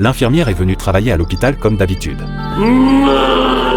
L'infirmière est venue travailler à l'hôpital comme d'habitude.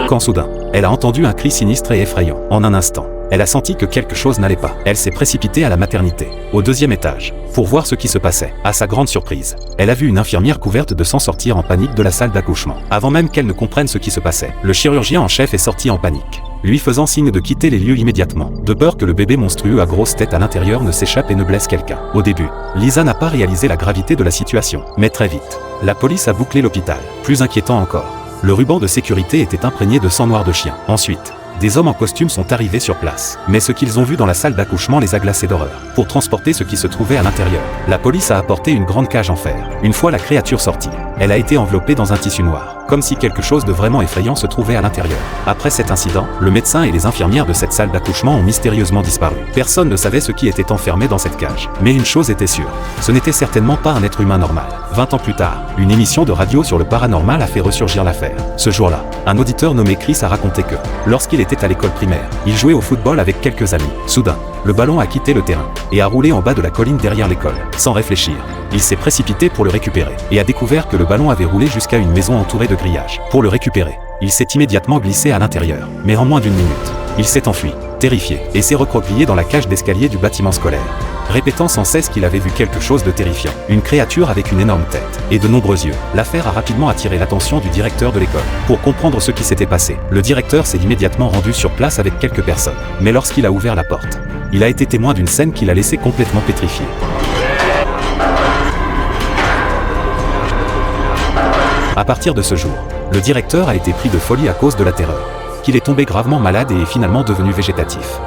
Quand soudain, elle a entendu un cri sinistre et effrayant. En un instant, elle a senti que quelque chose n'allait pas. Elle s'est précipitée à la maternité, au 2e étage, pour voir ce qui se passait. À sa grande surprise, elle a vu une infirmière couverte de sang sortir en panique de la salle d'accouchement. Avant même qu'elle ne comprenne ce qui se passait, le chirurgien en chef est sorti en panique, lui faisant signe de quitter les lieux immédiatement, de peur que le bébé monstrueux à grosse tête à l'intérieur ne s'échappe et ne blesse quelqu'un. Au début, Lisa n'a pas réalisé la gravité de la situation, mais très vite, la police a bouclé l'hôpital. Plus inquiétant encore, le ruban de sécurité était imprégné de sang noir de chien. Ensuite, des hommes en costume sont arrivés sur place. Mais ce qu'ils ont vu dans la salle d'accouchement les a glacés d'horreur. Pour transporter ce qui se trouvait à l'intérieur, la police a apporté une grande cage en fer. Une fois la créature sortie, elle a été enveloppée dans un tissu noir, comme si quelque chose de vraiment effrayant se trouvait à l'intérieur. Après cet incident, le médecin et les infirmières de cette salle d'accouchement ont mystérieusement disparu. Personne ne savait ce qui était enfermé dans cette cage. Mais une chose était sûre, ce n'était certainement pas un être humain normal. 20 ans plus tard, une émission de radio sur le paranormal a fait ressurgir l'affaire. Ce jour-là, un auditeur nommé Chris a raconté que, lorsqu'il était à l'école primaire, il jouait au football avec quelques amis. Soudain, le ballon a quitté le terrain et a roulé en bas de la colline derrière l'école. Sans réfléchir, il s'est précipité pour le récupérer et a découvert que le ballon avait roulé jusqu'à une maison entourée de grillages. Pour le récupérer, il s'est immédiatement glissé à l'intérieur, mais en moins d'une minute, il s'est enfui, terrifié, et s'est recroquevillé dans la cage d'escalier du bâtiment scolaire, répétant sans cesse qu'il avait vu quelque chose de terrifiant, une créature avec une énorme tête et de nombreux yeux. L'affaire a rapidement attiré l'attention du directeur de l'école. Pour comprendre ce qui s'était passé, le directeur s'est immédiatement rendu sur place avec quelques personnes. Mais lorsqu'il a ouvert la porte, il a été témoin d'une scène qui l'a laissé complètement pétrifié. À partir de ce jour, le directeur a été pris de folie à cause de la terreur, qu'il est tombé gravement malade et est finalement devenu végétatif.